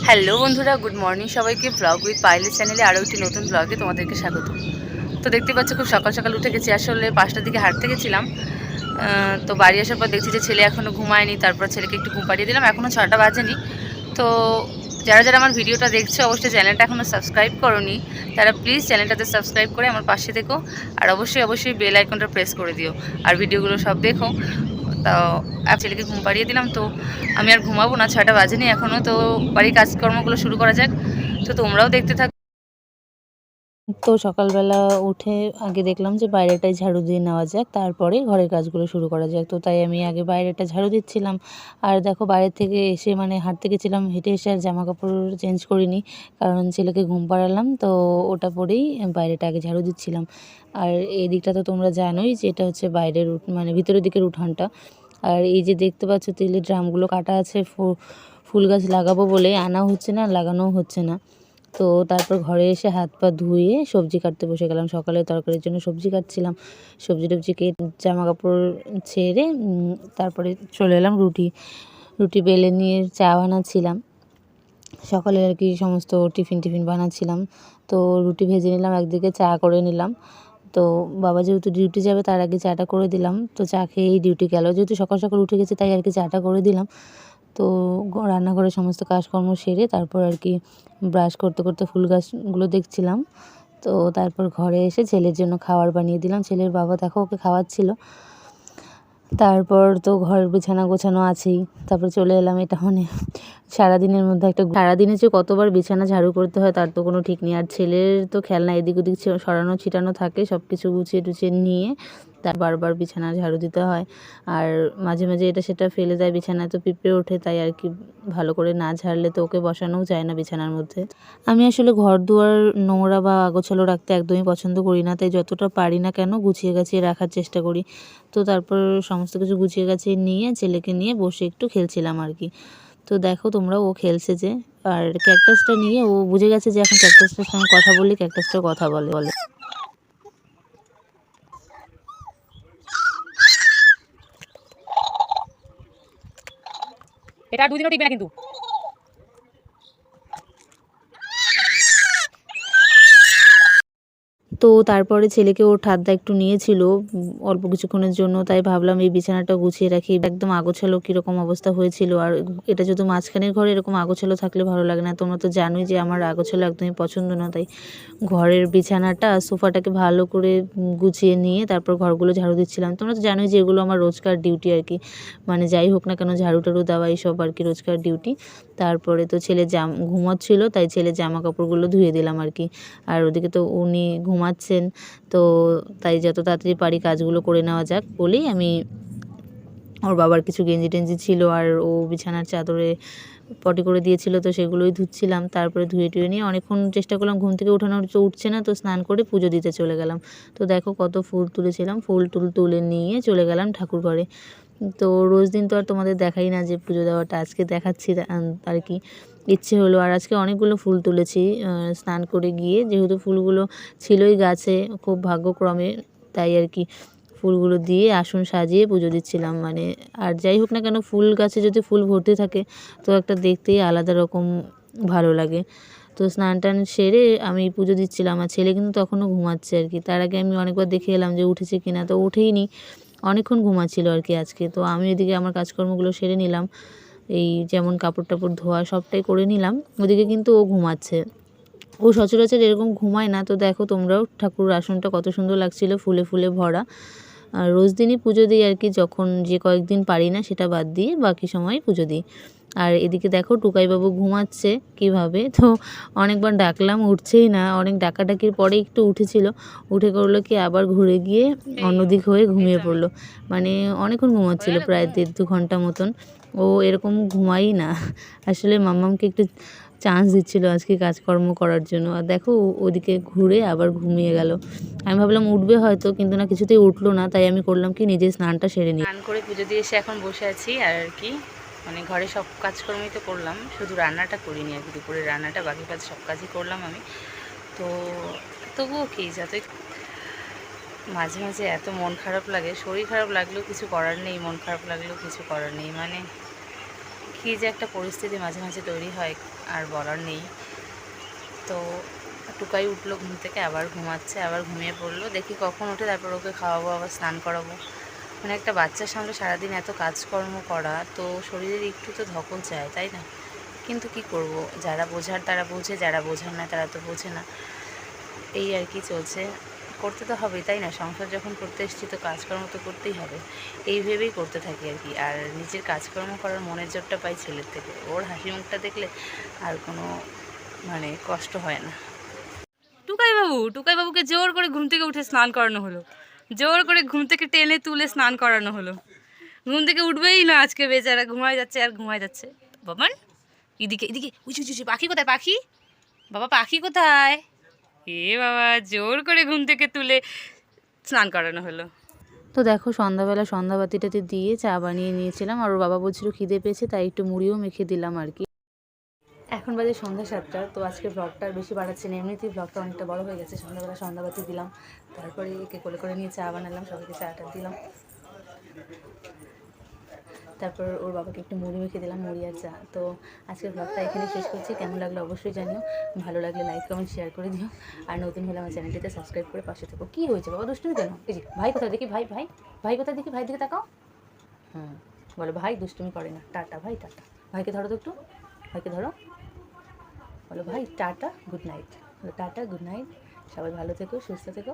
Hello বন্ধুরা, good morning সবাইকে। Blog with পাইলের চ্যানেলে আরও একটি নতুন ব্লগে তোমাদেরকে স্বাগত। তো দেখতে পাচ্ছ খুব সকাল সকাল উঠে গেছি। আসলে 5টার দিকে হাঁটতে গেছিলাম। তো বাড়ি আসার পর দেখছি যে ছেলে এখনও ঘুমায়নি। তারপর ছেলেকে একটু ঘুম পাড়িয়ে দিলাম, এখনও 6টা বাজেনি। তো যারা যারা আমার ভিডিওটা দেখছো অবশ্যই চ্যানেলটা এখনও সাবস্ক্রাইব করোনি, তারা প্লিজ চ্যানেলটাতে সাবস্ক্রাইব করে আমার পাশে থেকো। আর অবশ্যই বেল আইকনটা প্রেস করে দিও, আর ভিডিওগুলো সব দেখো। তাও ছেলেকে ঘুম পাড়িয়ে দিলাম। তো আমি আর ঘুমাবো না, 6টা বাজেনি এখনও। তো বাড়ির কাজকর্মগুলো শুরু করা যাক। তো তোমরাও দেখতে থাকো। তো সকালবেলা উঠে আগে দেখলাম যে বাইরেটায় ঝাড়ু দিয়ে নেওয়া যাক, তারপরে ঘরের কাজগুলো শুরু করা যাক। তো তাই আমি আগে বাইরেটা ঝাড়ু দিচ্ছিলাম। আর দেখো বাইরে থেকে এসে হাঁটতে গেছিলাম, হেঁটে এসে আর জামা কাপড় চেঞ্জ করিনি, কারণ ছেলেকে ঘুম পাড়ালাম। তো ওটা পরেই বাইরেটা আগে ঝাড়ু দিচ্ছিলাম। আর এই দিকটা তো তোমরা জানোই যে এটা হচ্ছে বাইরের ভিতরের দিকের উঠানটা। আর এই যে দেখতে পাচ্ছ তেলের ড্রামগুলো কাটা আছে, ফুল গাছ লাগাবো বলে আনা হচ্ছে না, লাগানোও হচ্ছে না। তো তারপর ঘরে এসে হাত পা ধুয়ে সবজি কাটতে বসে গেলাম। সকালে তরকারির জন্য সবজি কাটছিলাম। সবজি টবজি কেটে জামা কাপড় ছেড়ে তারপরে চলে এলাম রুটি বেলে নিয়ে চা বানাচ্ছিলাম। সকালে আর কি সমস্ত টিফিন বানাচ্ছিলাম। তো রুটি ভেজে নিলাম, একদিকে চা করে নিলাম। তো বাবা যেহেতু ডিউটি যাবে তার আগে চাটা করে দিলাম। তো চা খেয়েই ডিউটি গেল, যেহেতু সকাল সকাল উঠে গেছে তাই আর কি চাটা করে দিলাম। তো রান্নাঘরের সমস্ত কাজকর্ম সেরে তারপর আর কি ব্রাশ করতে করতে ফুল গাছগুলো দেখছিলাম। তো তারপর ঘরে এসে ছেলের জন্য খাবার বানিয়ে দিলাম। ছেলের বাবা দেখো ওকে খাওয়াচ্ছিল। তারপর তো ঘর বিছানা গোছানো আছেই। তারপর চলে এলাম, এটা সারাদিনের মধ্যে সারাদিনে যে কতবার বিছানা ঝাড়ু করতে হয় তার তো কোনো ঠিক নেই। আর ছেলের তো খেলনা এদিক ওদিক সরানো ছিটানো থাকে, সব কিছু গুছিয়ে টুছিয়ে নিয়ে তার বারবার বিছানা ঝাড়ু দিতে হয়। আর মাঝে মাঝে এটা সেটা ফেলে দেয়, বিছানায় তো পিঁপড়ে ওঠে, তাই আর কি ভালো করে না ঝাড়লে তো ওকে বসানোও যায় না বিছানার মধ্যে। আমি আসলে ঘর দুয়ার নোংরা বা আগোছালো রাখতে একদমই পছন্দ করি না, তাই যতটা পারি না কেন গুছিয়ে গাছিয়ে রাখার চেষ্টা করি। তো তারপর সমস্ত কিছু গুছিয়ে গাছিয়ে নিয়ে ছেলেকে নিয়ে বসে একটু খেলছিলাম আর কি। তো দেখো তোমরা, ও খেলছে যে, আর ক্যাকটাসটা নিয়ে ও বুঝে গেছে যে এখন ক্যাকটাসটার সঙ্গে কথা বললে ক্যাকটাসটা কথা বলে। এটা আর দুদিনও টিকবে না কিন্তু। তো তারপরে ছেলেকে ওর ঠাদ্দা একটু নিয়েছিল অল্প কিছুক্ষণের জন্য, তাই ভাবলাম এই বিছানাটা গুছিয়ে রাখি। একদম আগোছালো কীরকম অবস্থা হয়েছিল। আর এটা যদি মাঝখানের ঘরে এরকম আগোছালো থাকলে ভালো লাগে না। তোমরা তো জানোই যে আমার আগোছালো একদমই পছন্দ না, তাই ঘরের বিছানাটা সোফাটাকে ভালো করে গুছিয়ে নিয়ে তারপর ঘরগুলো ঝাড়ু দিচ্ছিলাম। তোমরা তো জানোই যে এগুলো আমার রোজকার ডিউটি আর কি, যাই হোক না কেন ঝাড়ু টাড়ু দেওয়া এইসব আর কি রোজকার ডিউটি। তারপরে তো ছেলে ঘুমাচ্ছিল, তাই ছেলের জামা কাপড়গুলো ধুয়ে দিলাম আর কি। আর ওদিকে তো উনি ঘুমাচ্ছেন, তো তাই যত তাড়াতাড়ি পারি কাজগুলো করে নেওয়া যাক বলেই আমি ওর বাবার কিছু গেঞ্জি টেঞ্জি ছিল আর ও বিছানার চাদরে পটি করে দিয়েছিল, তো সেগুলোই ধুচ্ছিলাম। তারপরে ধুয়ে টুয়ে নিয়ে অনেকক্ষণ চেষ্টা করলাম ঘুম থেকে ওঠানোর, তো উঠছে না, তো স্নান করে পুজো দিতে চলে গেলাম। তো দেখো কত ফুল তুলেছিলাম, ফুল তুলে নিয়ে চলে গেলাম ঠাকুর ঘরে। তো রোজ দিন তো আর তোমাদের দেখাই না যে পুজো দেওয়াটা, আজকে দেখাচ্ছি আর কি, ইচ্ছে হলো। আর আজকে অনেকগুলো ফুল তুলেছি স্নান করে গিয়ে, যেহেতু ফুলগুলো ছিলই গাছে খুব ভাগ্যক্রমে, তাই আর কি ফুলগুলো দিয়ে আসন সাজিয়ে পুজো দিচ্ছিলাম। আর যাই হোক না কেন ফুল গাছে যদি ফুল ভর্তি থাকে তো একটা দেখতেই আলাদা রকম ভালো লাগে। তো স্নান টান সেরে আমি পুজো দিচ্ছিলাম, আর ছেলে কিন্তু তখনও ঘুমাচ্ছে আর কি। তার আগে আমি অনেকবার দেখে এলাম যে উঠেছে কিনা, তো উঠেই নি, অনেকক্ষণ ঘুমাচ্ছিল আর কি আজকে। তো আমি এদিকে আমার কাজকর্মগুলো সেরে নিলাম, এই যেমন কাপড় টাপড় ধোয়া সবটাই করে নিলাম। ওদিকে কিন্তু ও ঘুমাচ্ছে, ও সচরাচর এরকম ঘুমায় না। তো দেখো তোমরাও, ঠাকুর আসনটা কত সুন্দর লাগছিল, ফুলে ফুলে ভরা। আর রোজ দিনই পুজো দিই আর কি, যখন যে কয়েকদিন পারি না সেটা বাদ দিয়ে বাকি সময় পুজো দিই। আর এদিকে দেখো টুকাইবাবু ঘুমাচ্ছে কিভাবে, তো অনেকবার ডাকলাম উঠছেই না। অনেক ডাকাডাকির পরে একটু উঠেছিল, উঠে করলো কি আবার ঘুরে গিয়ে অন্যদিক হয়ে ঘুমিয়ে পড়লো। অনেকক্ষণ ঘুমাচ্ছিল, প্রায় 1.5-2 ঘন্টা মতন। ও এরকম ঘুমাই না আসলে, মাম্মামকে একটু চান্স দিচ্ছিল আজকে কাজকর্ম করার জন্য। আর দেখো ওদিকে ঘুরে আবার ঘুমিয়ে গেল। আমি ভাবলাম উঠবে হয়তো, কিন্তু না, কিছুতেই উঠলো না। তাই আমি করলাম কি নিজে স্নানটা সেরে নিই। স্নান করে পুজো দিয়ে এসে এখন বসে আছি আর কি, ঘরে সব কাজকর্মই তো করলাম, শুধু রান্নাটা করিনি আর কি। দুপুরের রান্নাটা, বাকি কাজ সব কাজই করলাম আমি। তো তবুও কি, যাতে মাঝে মাঝে এত মন খারাপ লাগে, শরীর খারাপ লাগলেও কিছু করার নেই, মন খারাপ লাগলেও কিছু করার নেই, কী যে একটা পরিস্থিতি মাঝে মাঝে তৈরি হয়, আর বলার নেই। তো টুকাই উঠলো ঘুম থেকে, আবার ঘুমাচ্ছে, আবার ঘুমিয়ে পড়লো। দেখি কখন ওঠে, তারপর ওকে খাওয়াবো, আবার স্নান করাবো। মানে একটা বাচ্চার সামনে সারাদিন এত কাজকর্ম করা, তো শরীরের একটু তো ধকল চায়, তাই না? কিন্তু কি করব, যারা বোঝার তারা বোঝে, যারা বোঝার না তারা তো বোঝে না। এই আর কি চলছে, করতে তো হবেই, তাই না? সংসার যখন করতে এসেছি তো কাজকর্ম তো করতেই হবে, এই ভেবেই করতে থাকি আর কি। আর নিজের কাজকর্ম করার মনের জোরটা পাই ছেলের থেকে, ওর হাসি মুখটা দেখলে আর কোনো মানে কষ্ট হয় না। টুকাই বাবুকে জোর করে ঘুম থেকে উঠে স্নান করানো হলো, জোর করে ঘুম থেকে টেনে তুলে স্নান করানো হলো। ঘুম থেকে উঠবেই না আজকে, বেচারা ঘুমায় যাচ্ছে আর ঘুমায় যাচ্ছে। বাবান এদিকে এদিকে, উঁচু উঁচু, পাখি কোথায়? পাখি বাবা, পাখি কোথায়? এ বাবা, জোর করে ঘুম থেকে তুলে স্নান করানো হলো। তো দেখো সন্ধ্যাবেলা সন্ধ্যাবাতিটাতে দিয়ে চা বানিয়ে নিয়েছিলাম, আর ওর বাবা বলছিল খিদে পেয়েছে, তাই একটু মুড়িও মেখে দিলাম আর কি। এখন বাজে সন্ধ্যা 7টা। তো আজকে ব্লগটা আর বেশি বাড়াচ্ছি না, এমনিতেই ব্লগটা অনেকটা বড় হয়ে গেছে। সন্ধ্যাবেলা সন্ধ্যাবাতি দিলাম, তারপরে একে কোলে করে নিয়ে চা বানালাম, সবাইকে চাটা দিলাম, তারপর ওর বাবাকে একটু মুড়ি মেখে দিলাম, মুড়ি আর চা। তো আজকের ব্লগটা এখানে শেষ করছি। কেমন লাগলো অবশ্যই জানিও, ভালো লাগলে লাইক কমেন্ট শেয়ার করে দিও, আর নতুন হলে আমার চ্যানেলটিতে সাবস্ক্রাইব করে পাশে থেকো। কী হয়েছে বাবা, দুষ্টুমি কেন? এই যে ভাই কোথায় দেখি, ভাই ভাই ভাই কোথায় দেখি, ভাই দিকে তাকাও। বলো ভাই দুষ্টুমি করে না, টাটা ভাই, টাটা। ভাইকে ধরো তো একটু, ভাইকে ধরো, বলো ভাই টাটা গুড নাইট। বলো টাটা গুড নাইট, সবাই ভালো থেকো, সুস্থ থেকো।